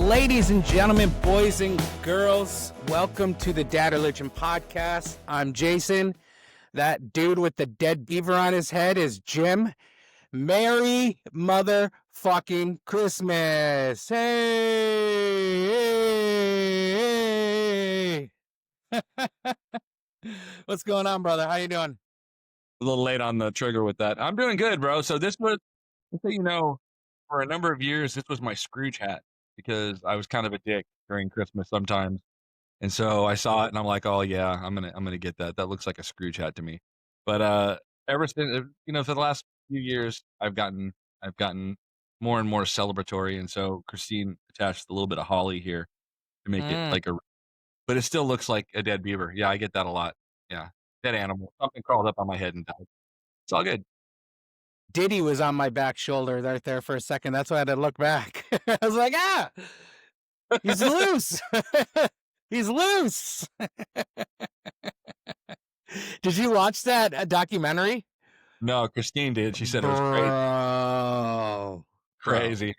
Ladies and gentlemen, boys and girls, welcome to the Dad Religion Podcast. I'm Jason. That dude with the dead beaver on his head is Jim. Merry motherfucking Christmas. Hey, hey. What's going on, brother? How you doing? A little late on the trigger with that. I'm doing good, bro. So this was, so you know, for a number of years, this was my Scrooge hat because I was kind of a dick during Christmas sometimes. And so I saw it and I'm like, oh yeah, I'm gonna get that. That looks like a Scrooge hat to me. But ever since, for the last few years, I've gotten more and more celebratory, and so Christine attached a little bit of holly here to make it like but it still looks like a dead beaver. Yeah, I get that a lot. Yeah, dead animal, something crawled up on my head and died. It's all good. Diddy was on my back shoulder right there for a second. That's why I had to look back. I was like, he's loose. He's loose. Did you watch that documentary? No, Christine did. She said it was crazy.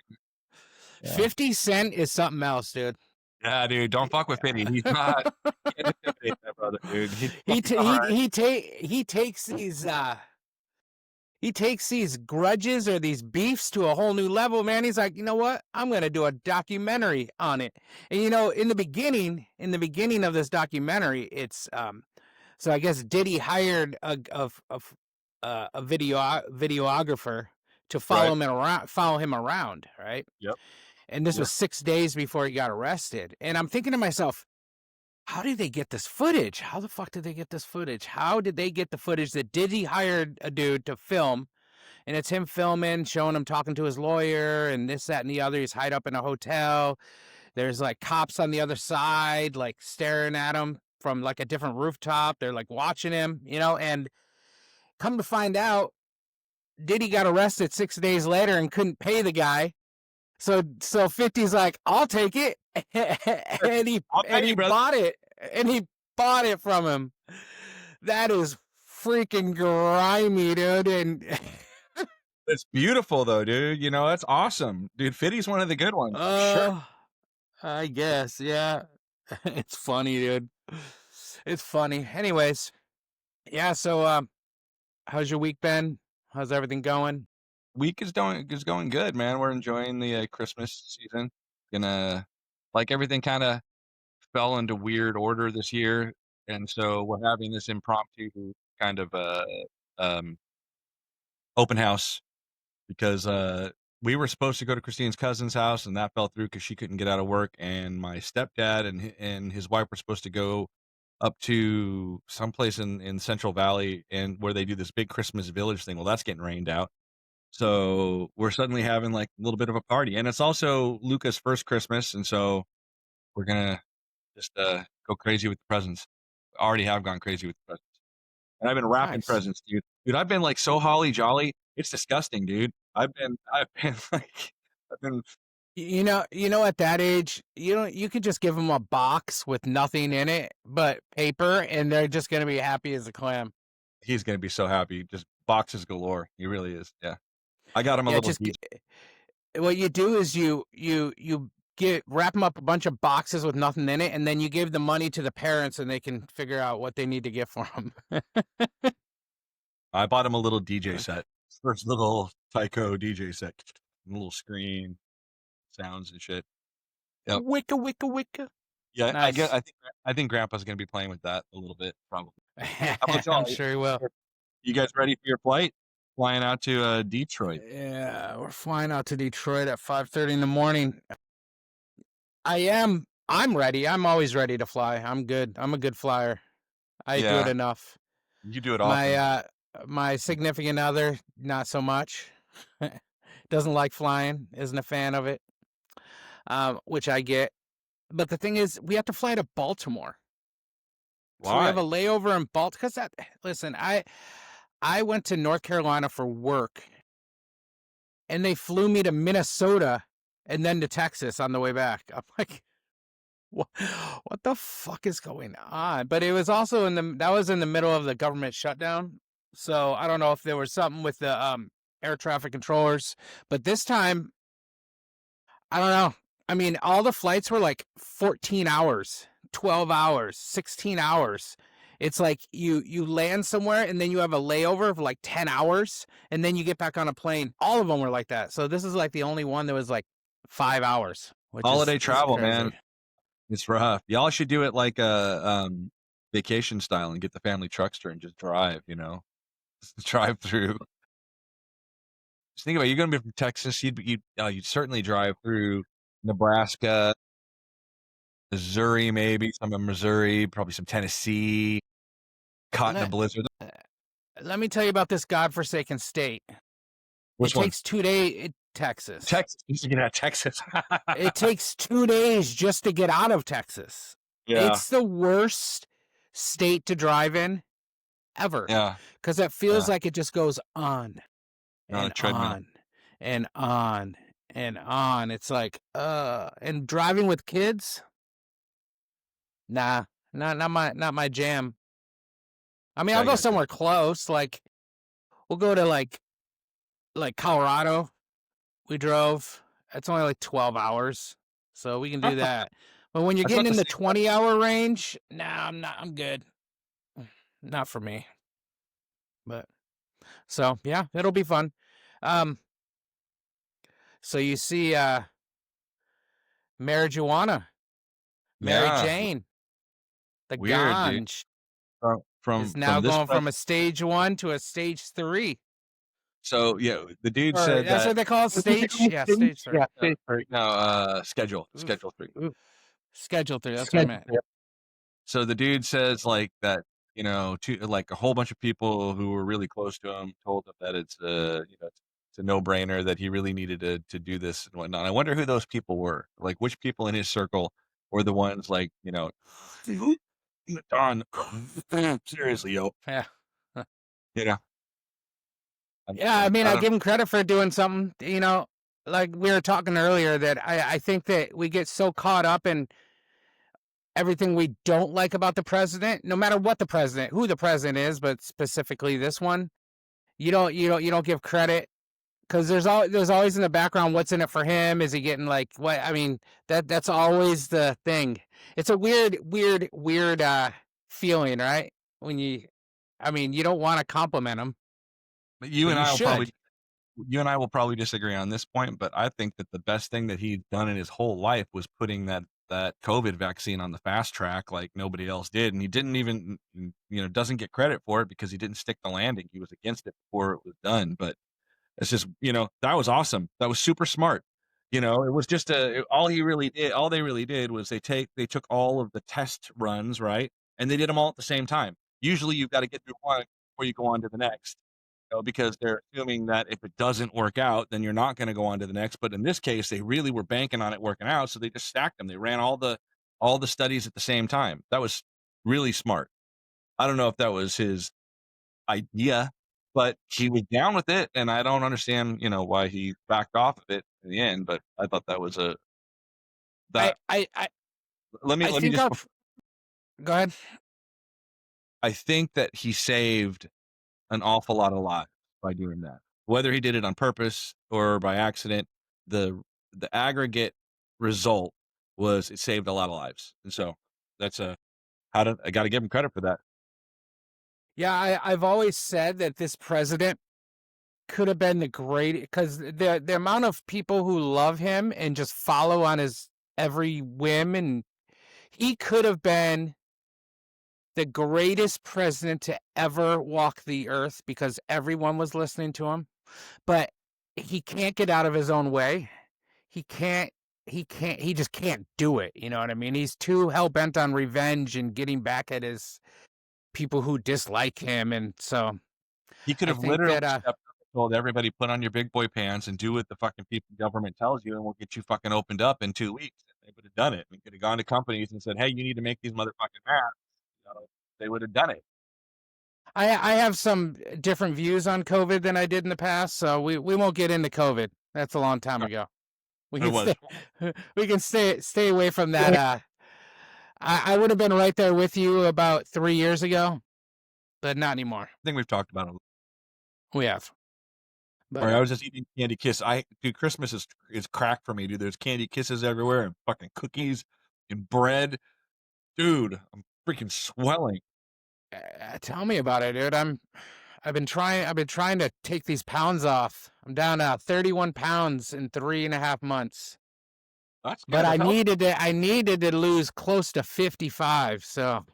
Yeah. 50 Cent is something else, dude. Yeah, dude, don't fuck with 50. He's not. Can't intimidate that brother, dude. He takes these grudges or these beefs to a whole new level, man. He's like, you know what? I'm gonna do a documentary on it. And in the beginning of this documentary, it's so I guess Diddy hired a videographer to follow him around, right? Yep. And this was 6 days before he got arrested. And I'm thinking to myself, how did they get this footage? How the fuck did they get this footage? How did they get the footage that Diddy hired a dude to film? And it's him filming, showing him talking to his lawyer and this, that, and the other. He's hid up in a hotel. There's like cops on the other side, like staring at him from like a different rooftop. They're like watching him, and come to find out, Diddy got arrested 6 days later and couldn't pay the guy. So 50's like, I'll take it. and he bought it. And he bought it from him. That is freaking grimy, dude. And it's beautiful though, dude. That's awesome. Dude, 50's one of the good ones. Sure. I guess, yeah. It's funny, dude. It's funny. Anyways, yeah, so how's your week been? How's everything going? Week is going good, man. We're enjoying the Christmas season. Like everything kind of fell into weird order this year, and so we're having this impromptu kind of open house because we were supposed to go to Christine's cousin's house, and that fell through because she couldn't get out of work, and my stepdad and his wife were supposed to go up to someplace in Central Valley and where they do this big Christmas village thing. Well, that's getting rained out. So we're suddenly having like a little bit of a party, and it's also Luca's first Christmas, and so we're gonna just go crazy with the presents. I already have gone crazy with the presents, and I've been wrapping presents, dude. Dude, I've been like so holly jolly, it's disgusting, dude. I've been at that age, you could just give them a box with nothing in it but paper, and they're just gonna be happy as a clam. He's gonna be so happy, just boxes galore. He really is. Yeah. I got him a little. What you do is you wrap them up a bunch of boxes with nothing in it, and then you give the money to the parents, and they can figure out what they need to get for them. I bought him a little DJ set, first little Tyco DJ set, a little screen, sounds and shit. Yep. Wicca, wicca, wicca. Yeah, nice. I think Grandpa's gonna be playing with that a little bit, probably. I'm sure he will. You guys ready for your flight? Flying out to Detroit. Yeah, we're flying out to Detroit at 5:30 in the morning. I'm ready. I'm always ready to fly. I'm good. I'm a good flyer. I do it enough. You do it often. My significant other, not so much. Doesn't like flying. Isn't a fan of it. Which I get. But the thing is, we have to fly to Baltimore. Why? So we have a layover in Baltimore. Because listen, I went to North Carolina for work, and they flew me to Minnesota and then to Texas on the way back. I'm like, what the fuck is going on? But it was also that was in the middle of the government shutdown. So I don't know if there was something with the air traffic controllers, but this time, I don't know. I mean, all the flights were like 14 hours, 12 hours, 16 hours. It's like you land somewhere and then you have a layover of like 10 hours and then you get back on a plane. All of them were like that. So this is like the only one that was like 5 hours, which Holiday is travel, man. crazy. It's rough. Y'all should do it like a vacation style and get the family truckster and just drive, Just drive through. Just think about it, you're gonna be from Texas, you'd certainly drive through Nebraska, Missouri, maybe some of Missouri, probably some Tennessee, caught in a Let, blizzard. let me tell you about this godforsaken state. It Which one? takes 2 days. Texas. Texas. You should get out of Texas. It takes 2 days just to get out of Texas. Yeah, It's the worst state to drive in ever yeah, because it feels yeah. like it just goes on You're on a and treadmill. on and on and on. It's like, and driving with kids, nah, not my jam. I mean, Yeah, I'll I go got you. somewhere close, like we'll go to like Colorado. We drove. It's only like 12 hours, so we can do that. But when you're That's getting about the in the same time. 20-hour range, nah, I'm not. I'm good. Not for me. But so yeah, it'll be fun. Um, so you see, Marijuana, Mary Yeah, Jane, the weird, dude. ganj From is from now from this going pres from a stage 1 to a stage 3, so, yeah, the dude or said that's that what they call it, stage. Yeah, stage 3. yeah, stage 3. No, Oof, schedule 3. oof. Schedule 3. That's what I Schedule meant. 3. So the dude says, like, that, like, a whole bunch of people who were really close to him told him that it's a no-brainer that he really needed to do this and whatnot. I wonder who those people were. Like, which people in his circle were the ones, like, Don, seriously, yo, Yeah. you know? I Yeah, I mean, I I don't give him credit for doing something, like we were talking earlier that I think that we get so caught up in everything we don't like about the president, no matter what the president, who the president is, but specifically this one, you don't give credit because there's always in the background what's in it for him. Is he getting like what? I mean, that's always the thing. It's a weird feeling, right? When I mean, you don't want to compliment him, but but you should. you and I will probably disagree on this point, but I think that the best thing that he'd done in his whole life was putting that COVID vaccine on the fast track like nobody else did, and he didn't even, doesn't get credit for it because he didn't stick the landing. He was against it before it was done, but it's just, that was awesome. That was super smart. It was just all they really did was they took all of the test runs, right? And they did them all at the same time. Usually you've got to get through one before you go on to the next, because they're assuming that if it doesn't work out, then you're not going to go on to the next. But in this case, they really were banking on it working out. So they just stacked them. They ran all the studies at the same time. That was really smart. I don't know if that was his idea, but he was down with it, and I don't understand, why he backed off of it in the end. But I thought that was a I that. I I, Let me I let me think just. our go ahead. I think that he saved an awful lot of lives by doing that. Whether he did it on purpose or by accident, the the aggregate result was it saved a lot of lives, and so that's a I got to give him credit for that. Yeah, I've always said that this president could have been the great because the amount of people who love him and just follow on his every whim, and he could have been the greatest president to ever walk the earth because everyone was listening to him. But he can't get out of his own way. He can't. He just can't do it. You know what I mean? He's too hell bent on revenge and getting back at his people who dislike him, and so He could I have think literally that stepped up and told everybody, "Put on your big boy pants and do what the fucking people government tells you, and we'll get you fucking opened up in 2 weeks." And they would have done it. We could have gone to companies and said, "Hey, you need to make these motherfucking masks." They would have done it. I have some different views on COVID than I did in the past, so we won't get into COVID. That's a long time ago. We It can was. stay we can stay away from that. I would have been right there with you about 3 years ago, but not anymore. I think we've talked about it. We have. But Or I was just eating candy kiss. Dude, Christmas is crack for me, dude. There's candy kisses everywhere and fucking cookies and bread. Dude, I'm freaking swelling. tell me about it, dude. I've been trying to take these pounds off. I'm down 31 pounds in 3.5 months. That's But good. That's healthy. I needed to lose close to 55. So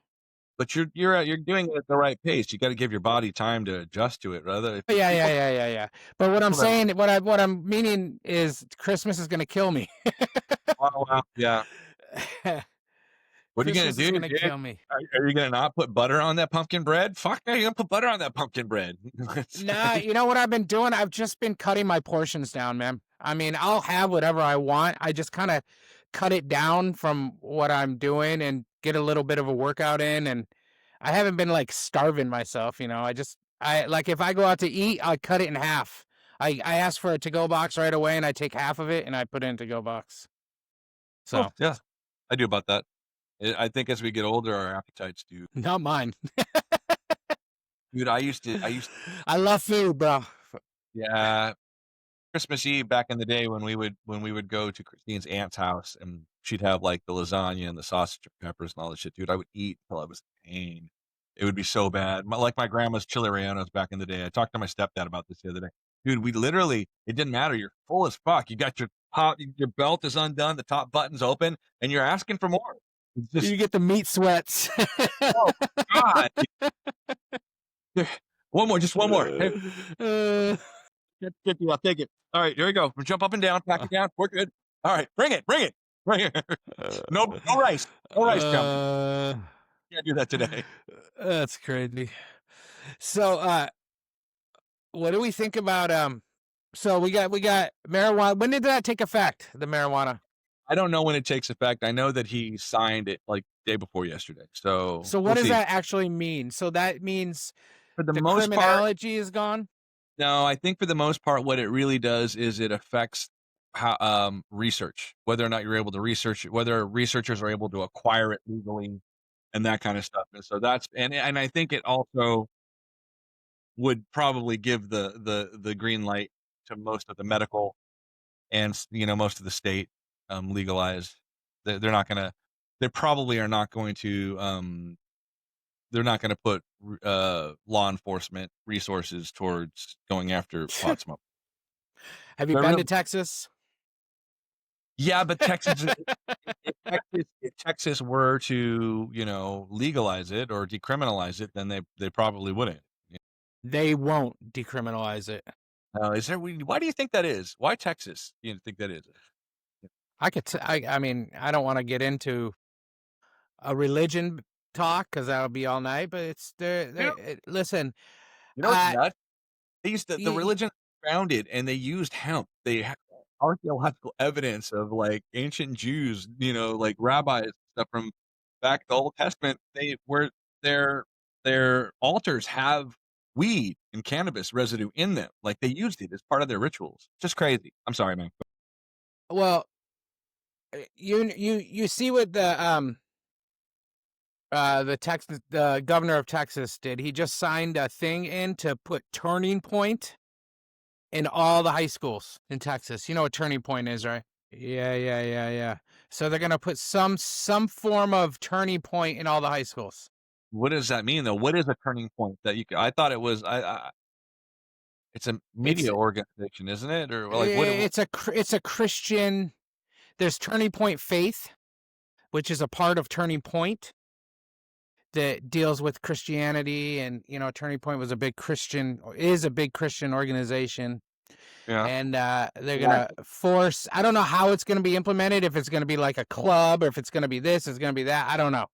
But you're doing it at the right pace. You gotta give your body time to adjust to it, rather if yeah, people yeah. But what I'm people that saying, what I'm meaning is Christmas is gonna kill me. oh, wow, yeah. What are you gonna Christmas is do, gonna dude? kill me. Are you gonna not put butter on that pumpkin bread? Fuck no, you're gonna put butter on that pumpkin bread. It's Nah, like you know what I've been doing? I've just been cutting my portions down, man. I mean, I'll have whatever I want. I just kind of cut it down from what I'm doing and get a little bit of a workout in. And I haven't been like starving myself, you know. I like if I go out to eat, I cut it in half. I ask for a to go box right away and I take half of it and I put it in to go box. oh, So, yeah. I do about that. I think as we get older, our appetites do. not mine. Dude, I used I love food, bro. yeah, Christmas Eve back in the day when we would go to Christine's aunt's house and she'd have like the lasagna and the sausage and peppers and all this shit, dude. I would eat till I was in pain. It would be so bad. Like my grandma's chili rellenos back in the day. I talked to my stepdad about this the other day. Dude, we literally it didn't matter. You're full as fuck. You got your belt is undone, the top button's open, and you're asking for more. It's just You get the meat sweats. oh God. One more, just one more. Hey, Uh, get 50, I'll take it. All right, here we go. Jump up and down, pack it down. We're good. All right, bring it, bring it. No rice, no rice, chum. uh, Can't do that today. that's crazy. So, what do we think about so we got marijuana. When did that take effect? The marijuana. I don't know when it takes effect. I know that he signed it like day before yesterday. So So what we'll does see. that actually mean? So that means For the the most part, criminology is gone? no, I think for the most part, what it really does is it affects how research, whether or not you're able to research it, whether researchers are able to acquire it legally and that kind of stuff. And so that's and I think it also would probably give the green light to most of the medical and most of the state legalize. They're not gonna. They probably are not going to. They're not going to put law enforcement resources towards going after pot smoke. Have you They're been to really, Texas? yeah, but Texas, if Texas were to legalize it or decriminalize it, then they probably wouldn't. They won't decriminalize it. Is there? Why do you think that is? Why Texas? You think that is? I mean, I don't want to get into a religion talk because that'll be all night. But it's You know, listen. you know what's Uh, nuts? They used the y- religion founded, and they used hemp. They have archaeological evidence of like ancient Jews, like rabbis and stuff from back the Old Testament. They where their altars have weed and cannabis residue in them. Like they used it as part of their rituals. Just crazy. I'm sorry, man. well, you see what the governor of Texas did. He just signed a thing in to put Turning Point in all the high schools in Texas. You know what Turning Point is, right? Yeah. So they're gonna put some form of Turning Point in all the high schools. What does that mean though? What is a turning point that you? I thought it was. It's a It's media organization, isn't it? Or like what? it's a Christian. There's Turning Point Faith, which is a part of Turning Point that deals with Christianity, and Turning Point was a big Christian, or is a big Christian organization, Yeah. and they're gonna force. I don't know how it's gonna be implemented. If it's gonna be like a club, or if it's gonna be this, it's gonna be that. I don't know.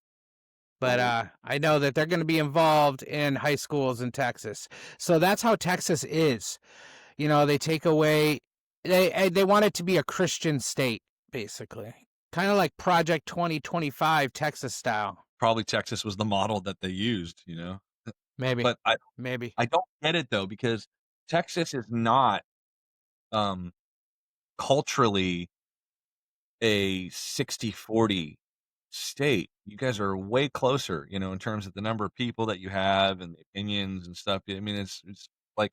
But I know that they're going to be involved in high schools in Texas. So that's how Texas is. They take away. They want it to be a Christian state, basically, kind of like Project 2025 Texas style. Probably Texas was the model that they used. Maybe, But I maybe. I don't get it though because Texas is not um culturally a 60-40 state. You guys are way closer, in terms of the number of people that you have and the opinions and stuff. I mean, it's like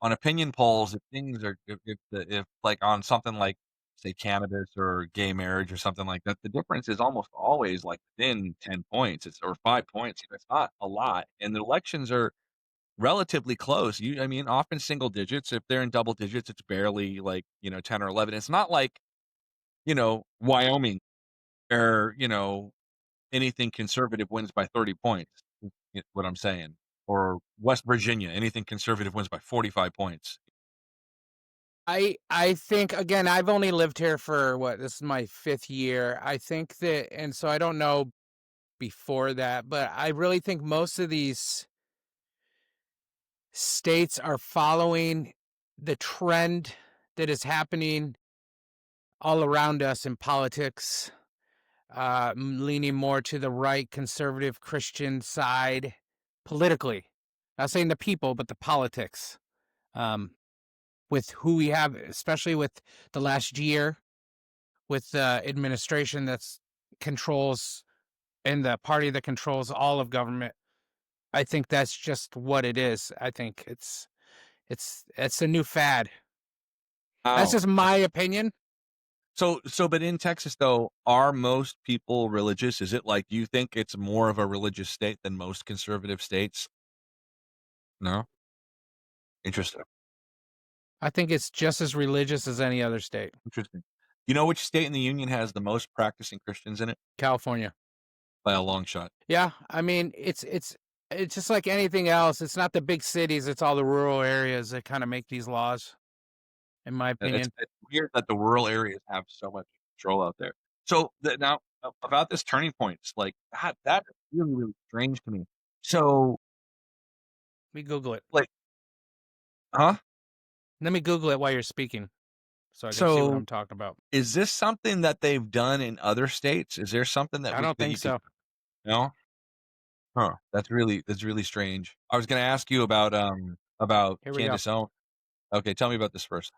on opinion polls, if things are if like on something like say cannabis or gay marriage or something like that, the difference is almost always like within 10 points. It's or 5 points. It's not a lot. And the elections are relatively close. I mean, often single digits. If they're in double digits, it's barely like, 10 or 11. It's not like, Wyoming or, anything conservative wins by 30 points. What I'm saying. Or West Virginia, anything conservative wins by 45 points. I think, again, I've only lived here for this is my 5th year. I think that, and so I don't know before that, but I really think most of these states are following the trend that is happening all around us in politics, leaning more to the right conservative Christian side politically. Not saying the people, but the politics. Um, with who we have, especially with the last year, with the administration that's controls and the party that controls all of government. I think that's just what it is. I think it's a new fad. That's Oh. just my opinion. But in Texas though, are most people religious? Is it like you think it's more of a religious state than most conservative states? No? Interesting. I think it's just as religious as any other state. Interesting. You know which state in the union has the most practicing Christians in it? California. By a long shot. Yeah, I mean, it's just like anything else. It's not the big cities, it's all the rural areas that kind of make these laws, in my opinion. It's weird that the rural areas have so much control out there. So, now about this turning points, like, that is really, really strange to me. So, Let me Google it. like huh? Let me Google it while you're speaking so I can see what So, I'm talking about. is this something that they've done in other states? Is there something I don't that think you could so. no? Huh, that's really strange. I was gonna ask you about Here we go. Candace Owens. Okay, tell me about this first.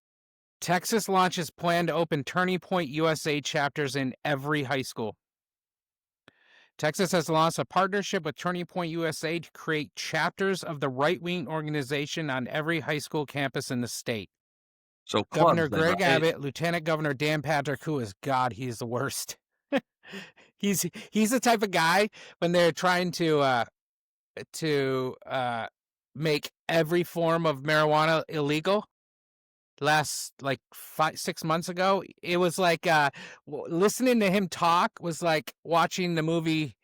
Texas launches plan to open Turning Point USA chapters in every high school. Texas has launched a partnership with Turning Point USA to create chapters of the right-wing organization on every high school campus in the state. So Governor clubs then, Greg right? Abbott, Lieutenant Governor Dan Patrick, who is God, he's the worst. he's the type of guy when they're trying to make every form of marijuana illegal. Last like 5-6 months ago, it was like listening to him talk was like watching the movie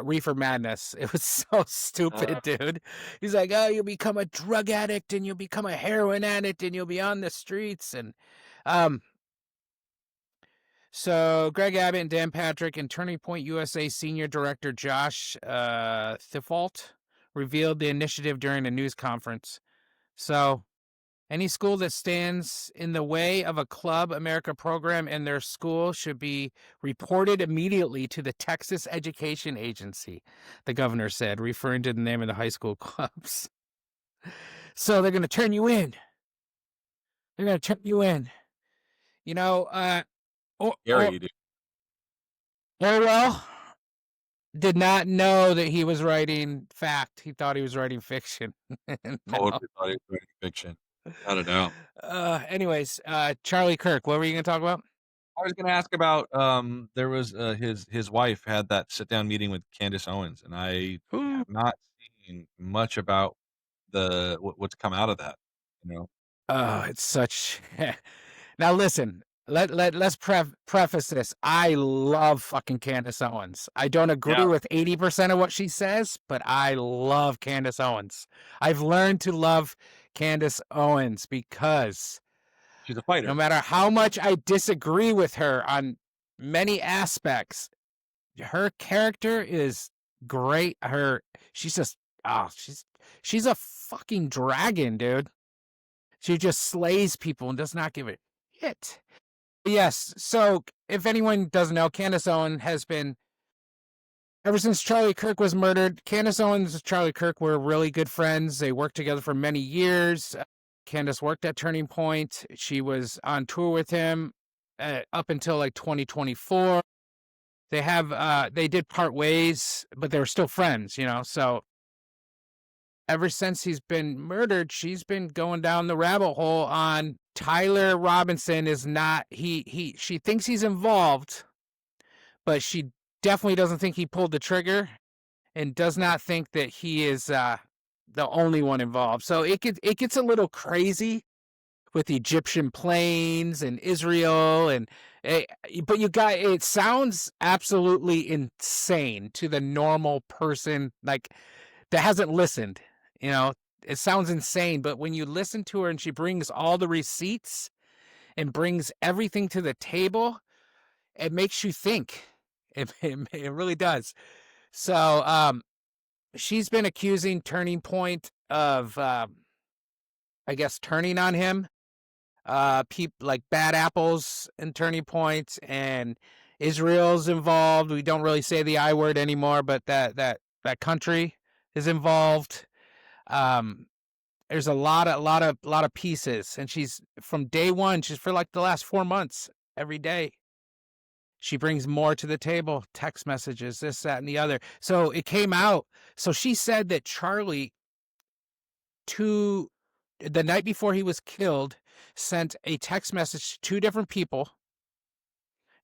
Reefer Madness. It was so Uh, stupid, dude. He's like, oh, you'll become a drug addict and you'll become a heroin addict and you'll be on the streets. And um, so Greg Abbott and Dan Patrick and Turning Point USA Senior Director Josh Thifault revealed the initiative during a news conference. So any school that stands in the way of a Club America program in their school should be reported immediately to the Texas Education Agency, the governor said, referring to the name of the high school clubs. So they're going to turn you in. They're going to turn you in. You know, scary, dude. Orwell did not know that he was writing fact. He thought he was writing fiction. No. Totally thought he was writing fiction. Without a doubt. Anyways, Charlie Kirk, what were you going to talk about? I was gonna ask about, there was, his wife had that sit down meeting with Candace Owens, and I Ooh. have not seen much about what's come out of that, you know? Oh, it's such. Now listen, let's preface this. I love fucking Candace Owens. I don't agree Yeah, with 80% of what she says, but I love Candace Owens. I've learned to love Candace Owens because she's a no fighter. matter how much I disagree with her on many aspects, her character is great. She's just oh, she's a fucking dragon, dude. She just slays people and does not give a shit. Yes, so if anyone doesn't know, Candace Owens has been, ever since Charlie Kirk was murdered, Candace Owens and Charlie Kirk were really good friends. They worked together for many years. Candace worked at Turning Point. She was on tour with him up until like 2024. They did part ways, but they were still friends, you know, so ever since he's been murdered, she's been going down the rabbit hole on Tyler Robinson is not she thinks he's involved, but she definitely doesn't think he pulled the trigger and does not think that he is the only one involved. So it gets a little crazy with Egyptian planes and Israel and but it sounds absolutely insane to the normal person like that hasn't listened, you know. It sounds insane, but when you listen to her and she brings all the receipts and brings everything to the table, it makes you think. It really does. So she's been accusing Turning Point of I guess turning on him, like bad apples and Turning Point, and Israel's involved. We don't really say the I word anymore, but that country is involved. There's a lot of pieces, and she's from day one. She's for like the last 4 months. Every day, she brings more to the table. Text messages, this, that, and the other. So it came out. So she said that Charlie, the night before he was killed, sent a text message to 2 different people,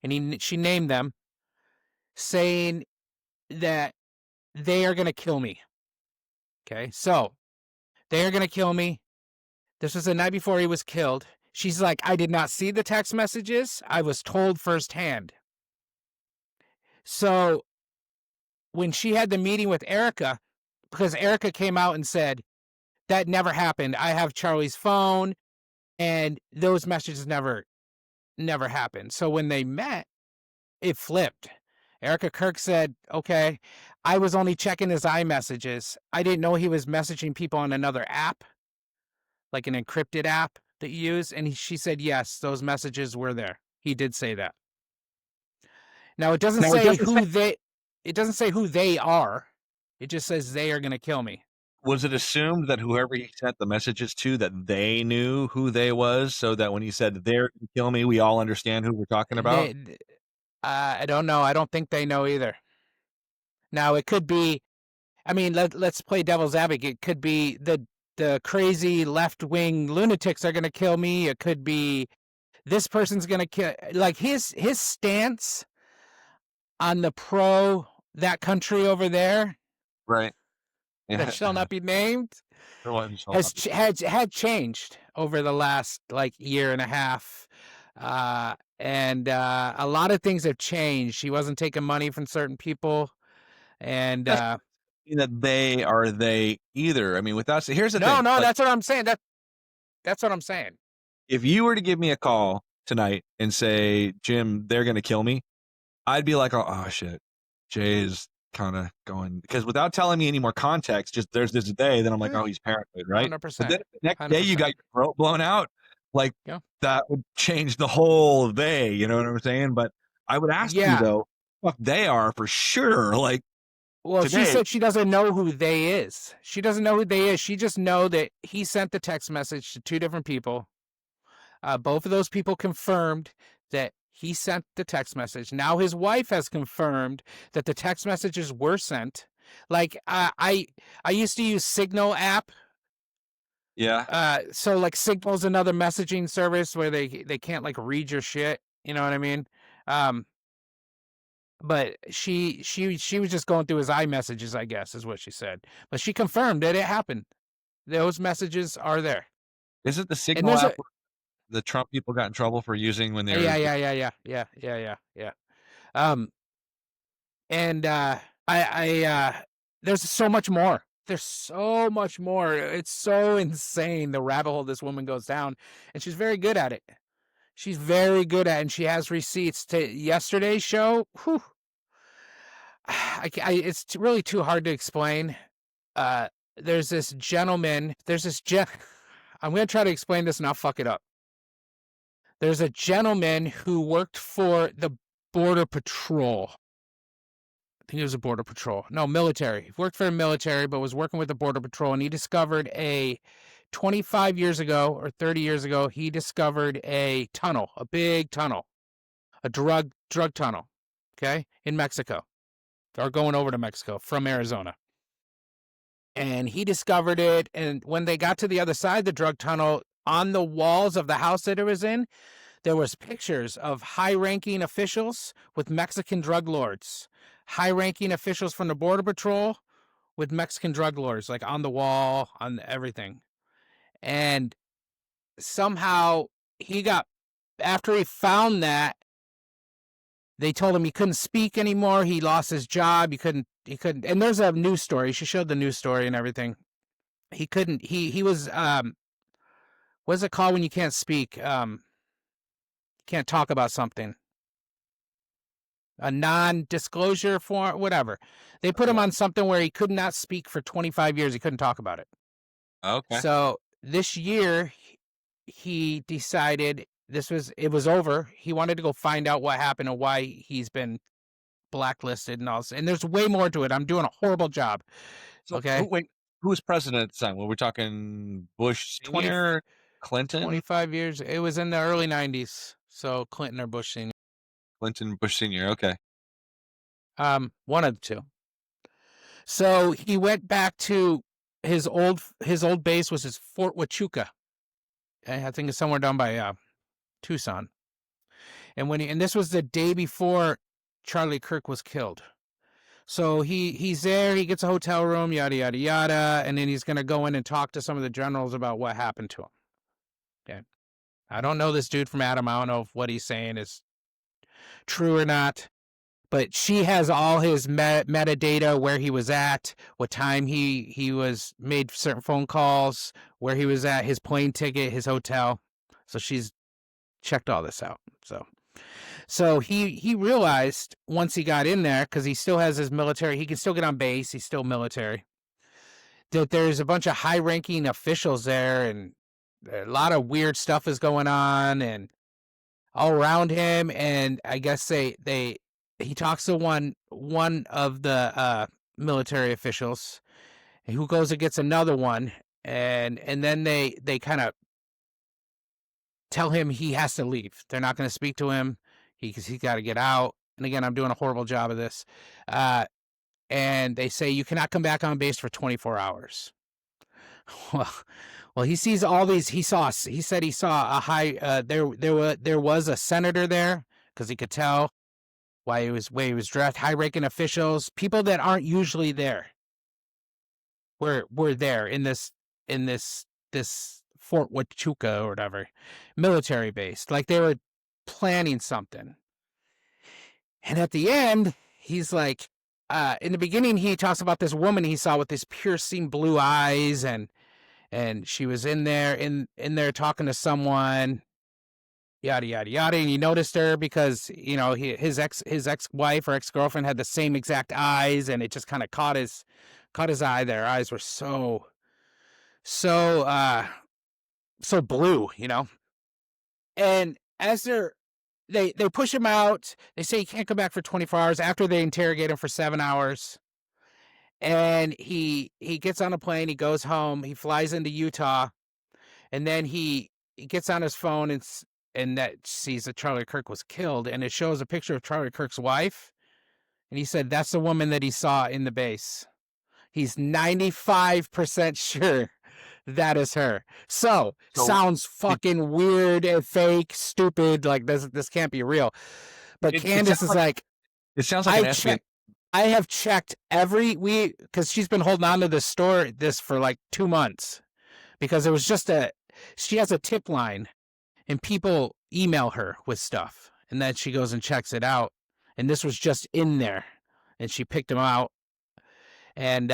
and she named them, saying that they are going to kill me. Okay, so they are going to kill me. This was the night before he was killed. She's like, I did not see the text messages. I was told firsthand. So when she had the meeting with Erica, because Erica came out and said, that never happened. I have Charlie's phone, and those messages never happened. So when they met, it flipped. Erica Kirk said, okay, I was only checking his iMessages. I didn't know he was messaging people on another app, like an encrypted app that you use. And she said, yes, those messages were there. He did say that. Now, it doesn't say who they are. It just says they are going to kill me. Was it assumed that whoever he sent the messages to, that they knew who they was, so that when he said they're going to kill me, we all understand who we're talking about? I don't know. I don't think they know either. Now, it could be, I mean, let's play devil's advocate. It could be the crazy left-wing lunatics are going to kill me. It could be this person's going to kill, like his stance on the that country over there, Right. that shall not be named, had changed over the last like year and a half. And a lot of things have changed. He wasn't taking money from certain people. And that they either. I mean, without here's the thing. No, that's what I'm saying. That's what I'm saying. If you were to give me a call tonight and say, Jim, they're going to kill me, I'd be like, oh shit, Jay is kind of going, because without telling me any more context, just there's this day, then I'm like, oh, he's paranoid, right? 100%. But then the next day you got your throat blown out, like yeah. That would change the whole day, you know what I'm saying? But I would ask you though, fuck, they are for sure. Like, well, today, she said she doesn't know who they is. She doesn't know who they is. She just know that he sent the text message to 2 different people. Both of those people confirmed that he sent the text message. Now his wife has confirmed that the text messages were sent. Like I used to use Signal app. Yeah. So like Signal's another messaging service where they can't like read your shit. You know what I mean? But she was just going through his iMessages, I guess, is what she said. But she confirmed that it happened. Those messages are there. Is it the Signal app the Trump people got in trouble for using when they were? Yeah. And there's so much more. There's so much more. It's so insane, the rabbit hole this woman goes down, and she's very good at it. She's very good at it, and she has receipts to yesterday's show. Whew. It's really too hard to explain. There's this gentleman. I'm going to try to explain this and I'll fuck it up. There's a gentleman who worked for the Border Patrol. I think it was a Border Patrol. No, military. He worked for the military, but was working with the Border Patrol, and he discovered 25 years ago or 30 years ago, he discovered a tunnel, a big tunnel, a drug tunnel, okay, in Mexico, or going over to Mexico from Arizona. and he discovered it. And when they got to the other side of the drug tunnel, on the walls of the house that it was in, there was pictures of high-ranking officials with Mexican drug lords, high-ranking officials from the Border Patrol with Mexican drug lords, like on the wall, on everything. And somehow he got, after he found that, they told him he couldn't speak anymore. He lost his job. He couldn't, and there's a news story. She showed the news story and everything. He couldn't, he was, what's it called when you can't speak? Can't talk about something. A non-disclosure form, whatever. They put him on something where he could not speak for 25 years. He couldn't talk about it. Okay. So this year, he decided it was over. He wanted to go find out what happened and why he's been blacklisted and all this. And there's way more to it. I'm doing a horrible job. So Okay. who was president at the time? Were we talking Bush 20 Senior, Clinton, 25 years. It was in the early 90s. So Clinton or Bush Senior. Clinton, Bush Senior? Okay. One of the two. So he went back to his old base, was his Fort Huachuca. I think it's somewhere down by Tucson. And and this was the day before Charlie Kirk was killed. So he's there, he gets a hotel room, yada yada yada, and then he's gonna go in and talk to some of the generals about what happened to him. Okay. I don't know this dude from Adam. I don't know if what he's saying is true or not. But she has all his metadata, where he was at, what time he was made certain phone calls, where he was at, his plane ticket, his hotel. So she's checked all this out. So he realized once he got in there, because he still has his military, he can still get on base, he's still military, that there's a bunch of high-ranking officials there, and a lot of weird stuff is going on, and all around him. And I guess he talks to one of the military officials, who goes and gets another one, and then they kind of tell him he has to leave. They're not going to speak to him because he's got to get out. And again, I'm doing a horrible job of this. And they say you cannot come back on base for 24 hours. Well, he sees all these. He said he saw a high. There was a senator there, because he could tell why he was dressed. High-ranking officials, people that aren't usually there, were there in this Fort Huachuca or whatever, military base, like they were planning something. And at the end, he's like, in the beginning, he talks about this woman he saw with these piercing blue eyes, and she was in there talking to someone, yada yada yada. And he noticed her because his ex-wife or ex-girlfriend had the same exact eyes, and it just kind of caught his eye. Their eyes were so blue, And as they push him out, they say he can't come back for 24 hours after they interrogate him for 7 hours. And he gets on a plane, he goes home, he flies into Utah, and then he gets on his phone and that sees that Charlie Kirk was killed, and it shows a picture of Charlie Kirk's wife. And he said that's the woman that he saw in the base. He's 95% sure that is her. So sounds fucking weird and fake, stupid. Like this can't be real. But Candace is like, it sounds like an FBI. I have checked every week, because she's been holding on to this for like 2 months, because it was just she has a tip line, and people email her with stuff, and then she goes and checks it out. And this was just in there, and she picked him out. And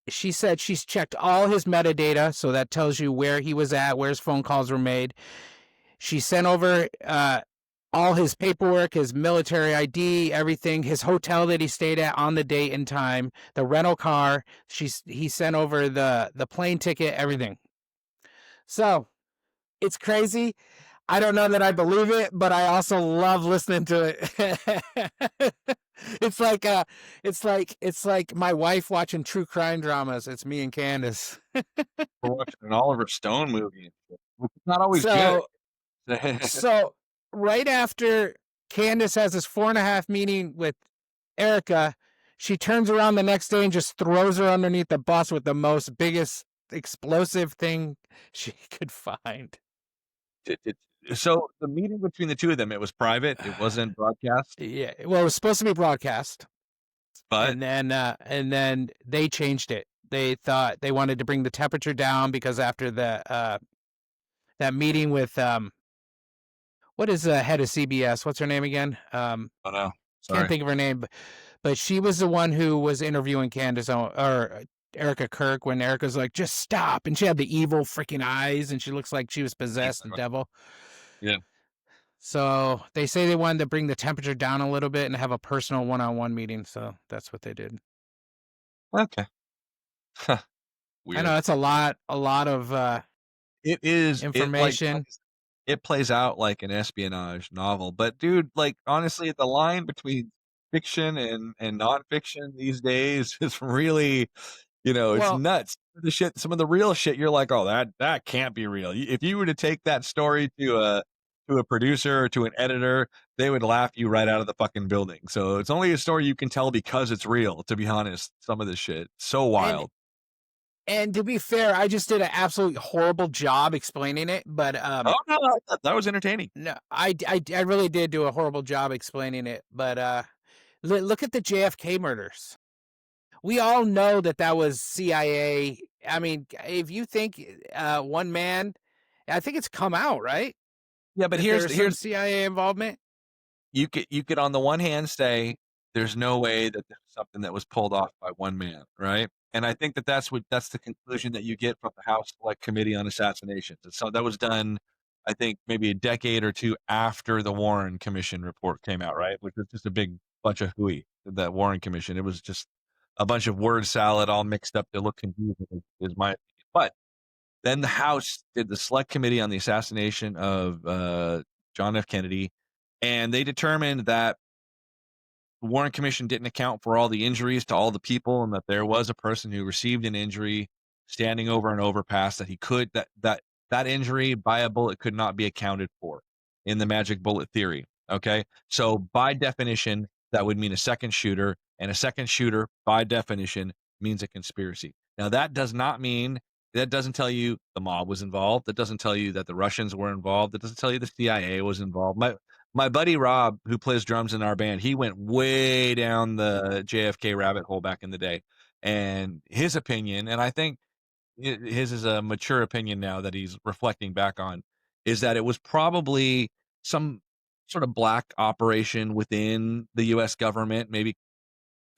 she said she's checked all his metadata, so that tells you where he was at, where his phone calls were made. She sent over all his paperwork, his military ID, everything, his hotel that he stayed at on the date and time, the rental car. He sent over the plane ticket, everything. So it's crazy. I don't know that I believe it, but I also love listening to it. It's like my wife watching true crime dramas. It's me and Candace. We're watching an Oliver Stone movie. It's not always good. So right after Candace has this 4.5 meeting with Erica, She turns around the next day and just throws her underneath the bus with the most biggest explosive thing she could find. So the meeting between the two of them, it was private. It wasn't broadcast. Yeah, well, it was supposed to be broadcast, But and then they changed it. They thought they wanted to bring the temperature down because after that meeting with what is the head of CBS? What's her name again? oh no, Can't sorry. think of her name, but she was the one who was interviewing Candace or Erica Kirk when Erica's like, just stop. And she had the evil freaking eyes and she looks like she was possessed and devil. Yeah. So they say they wanted to bring the temperature down a little bit and have a personal one-on-one meeting. So that's what they did. Okay. I Weird. know it's a lot of It is. information. It plays out like an espionage novel. But dude, like honestly, the line between fiction and nonfiction these days is really, it's Well, nuts. Some of the real shit, you're like, oh, that can't be real. If you were to take that story to a producer or to an editor, they would laugh you right out of the fucking building. So it's only a story you can tell because it's real. To be honest, some of this shit so and wild. and to be fair, I just did an absolutely horrible job explaining it, but Oh no, that was entertaining. no, I really did do a horrible job explaining it, but look at the JFK murders. We all know that was CIA. I mean, if you think one man, I think it's come out, right? Yeah, but That there's some here's CIA involvement. you could on the one hand say there's no way that there's something that was pulled off by one man, right? And I think that's the conclusion that you get from the House Select Committee on Assassinations. And so that was done, I think, maybe a decade or two after the Warren Commission report came out, right? Which was just a big bunch of hooey. That Warren Commission, it was just a bunch of word salad all mixed up to look confusing, is my opinion. But then the House did the Select Committee on the assassination of John F. Kennedy, and they determined that the Warren Commission didn't account for all the injuries to all the people, and that there was a person who received an injury standing over an overpass that injury by a bullet could not be accounted for in the magic bullet theory. Okay, so by definition, that would mean a second shooter, and a second shooter, by definition, means a conspiracy. Now, that doesn't tell you the mob was involved. That doesn't tell you that the Russians were involved. That doesn't tell you the CIA was involved. My buddy Rob, who plays drums in our band, he went way down the JFK rabbit hole back in the day. And his opinion, and I think his is a mature opinion now that he's reflecting back on, is that it was probably some sort of black operation within the US government, maybe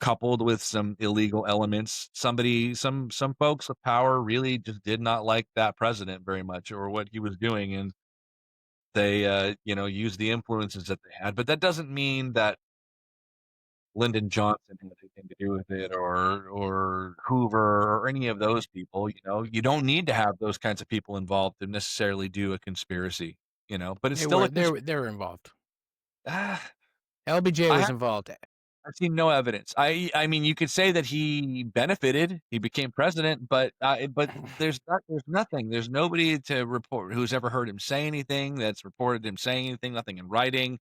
coupled with some illegal elements. Some folks with power really just did not like that president very much or what he was doing. And they used the influences that they had, but that doesn't mean that Lyndon Johnson had anything to do with it, or Hoover, or any of those people. You don't need to have those kinds of people involved to necessarily do a conspiracy. But it's They still were a they conspiracy. were they were involved. Ah, LBJ I was have involved. I've seen no evidence. I mean, you could say that he benefited, he became president, but there's nothing. There's nobody to report who's ever heard him say anything that's reported him saying anything. Nothing in writing.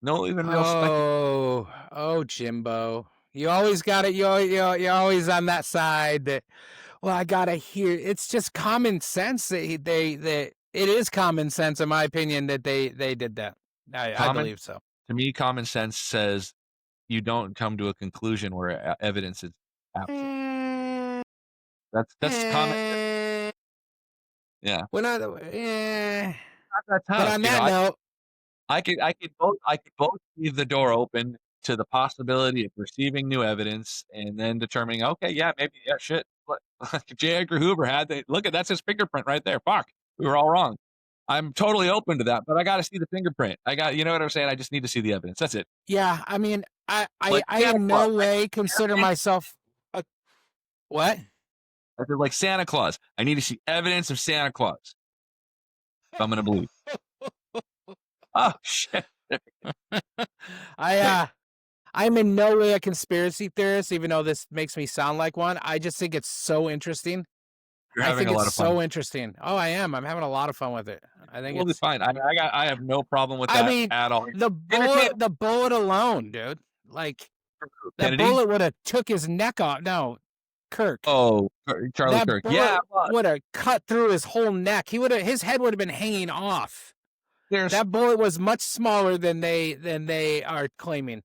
No, even real speculation. Oh, Jimbo. You always got it. You're always on that side that, well, I got to hear. It's just common sense that it is common sense, in my opinion, that they did that. I Common believe so. to me, common sense says you don't come to a conclusion where evidence is absent. Eh, That's common. eh, Yeah, when I, not that but tough. on that note, I could both leave the door open to the possibility of receiving new evidence and then determining, okay, yeah, maybe, yeah, shit. What J. Edgar Hoover look at that's his fingerprint right there. Fuck, we were all wrong. I'm totally open to that, but I got to see the fingerprint. You know what I'm saying? I just need to see the evidence. That's it. yeah, I mean, Like I Santa in Claus. no way consider myself a what? I said, like Santa Claus. I need to see evidence of Santa Claus if I'm going to believe. Oh shit! I I'm in no way a conspiracy theorist, even though this makes me sound like one. I just think it's so interesting. You're I having think a it's lot of fun. so interesting. Oh, I am. I'm having a lot of fun with it. I think Well, it's it's. fine. I have no problem with I that mean, at all. the Entertainment. bullet alone, dude. Like, That Kennedy? bullet would have took his neck off. No, Kirk. Oh, Charlie That Kirk. Yeah, bullet would have cut through his whole neck. His head would have been hanging off. there's That bullet was much smaller than they are claiming.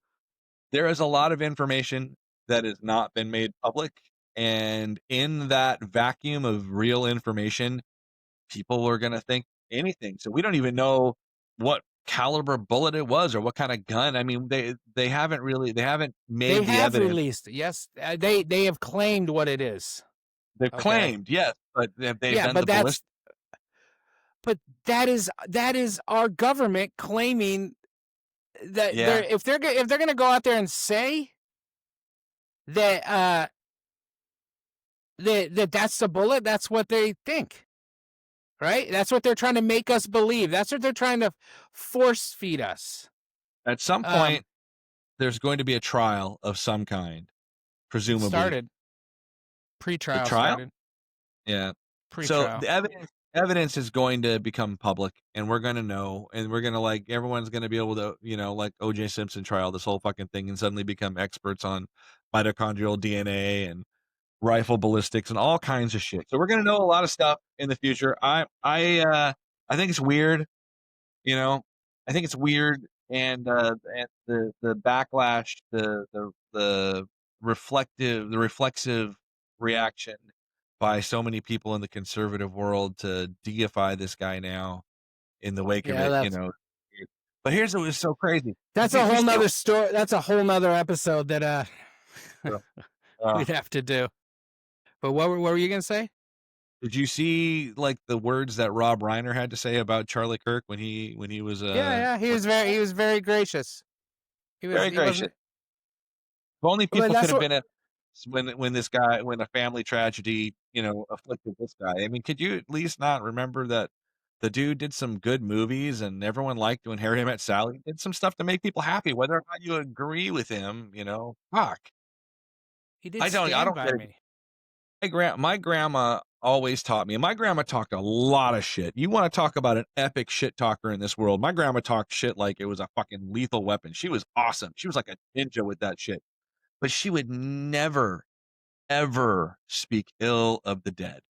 there is a lot of information that has not been made public, and in that vacuum of real information, people are going to think anything. So we don't even know what caliber bullet it was or what kind of gun. I mean, they haven't They made the have evidence. released. Yes, they have claimed what it is. They've Okay. claimed, yes, but have they Yeah, done but the ballistic? that is our government claiming that Yeah, if they're going to go out there and say that that's the bullet, that's what they think, right? That's what they're trying to make us believe. That's what they're trying to force feed us. at some point there's going to be a trial of some kind, presumably. Started. The Pre-trial trial? started. Yeah. So Pre-trial. the evidence is going to become public, and we're going to know, and we're going to like everyone's going to be able to, like O.J. Simpson trial, this whole fucking thing, and suddenly become experts on mitochondrial DNA and rifle ballistics and all kinds of shit. So we're going to know a lot of stuff in the future. I think it's weird, you know. I think it's weird, and the backlash, the reflexive reaction by so many people in the conservative world to deify this guy now in the wake of it, But here's what was so crazy. That's a whole nother story. That's a whole nother episode that we'd have to do. But what were you gonna say? Did you see like the words that Rob Reiner had to say about Charlie Kirk when he was He was very gracious. very gracious. Wasn't, If only but people that's could have what, been when a family tragedy, afflicted this guy. I mean, could you at least not remember that the dude did some good movies and everyone liked when Harry Met Sally did some stuff to make people happy, whether or not you agree with him, fuck. he did I Stand don't By get it. Me. My grandma always taught me, and my grandma talked a lot of shit. You want to talk about an epic shit talker in this world? My grandma talked shit like it was a fucking lethal weapon. She was awesome. She was like a ninja with that shit. But she would never, ever speak ill of the dead.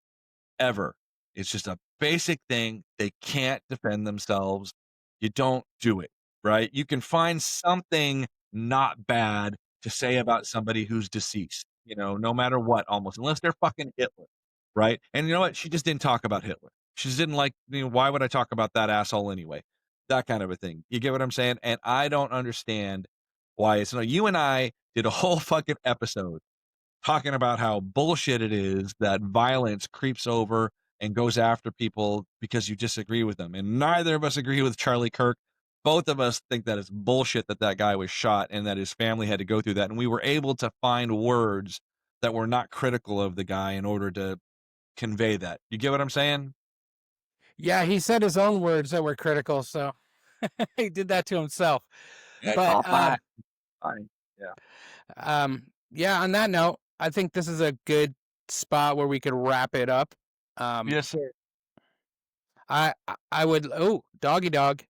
Ever. It's just a basic thing. They can't defend themselves. You don't do it, right? You can find something not bad to say about somebody who's deceased, no matter what, almost, unless they're fucking Hitler, right? And you know what? She just didn't talk about Hitler. She just didn't like, why would I talk about that asshole anyway? That kind of a thing. You get what I'm saying? And I don't understand why it's you and I did a whole fucking episode talking about how bullshit it is that violence creeps over and goes after people because you disagree with them. And neither of us agree with Charlie Kirk. Both of us think that it's bullshit that guy was shot and that his family had to go through that. And we were able to find words that were not critical of the guy in order to convey that. You get what I'm saying? Yeah, he said his own words that were critical, so he did that to himself. But fine. yeah, on that note, I think this is a good spot where we could wrap it up. Yes, sir. I would doggy dog.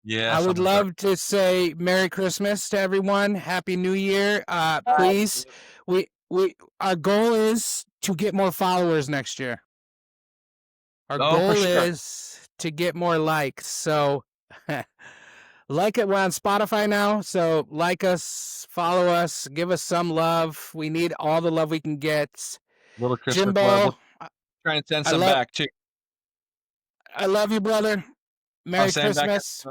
Yeah, I would love to say Merry Christmas to everyone. Happy New Year. Please, our goal is to get more followers next year. Our goal is to get more likes. So like it. We're on Spotify now. So like us, follow us, give us some love. We need all the love we can get. Little Christmas Jimbo, love. Try and send some back too. I love you, brother. Merry Christmas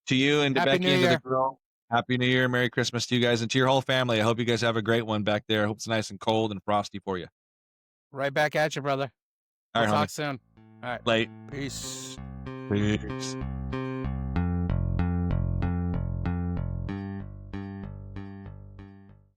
to you and to Happy Becky New and to Year. the girl. Happy New Year, Merry Christmas to you guys and to your whole family. I hope you guys have a great one back there. I hope it's nice and cold and frosty for you. Right back at you, brother. All right, we'll homie. talk soon. All right. Late. Peace. Peace.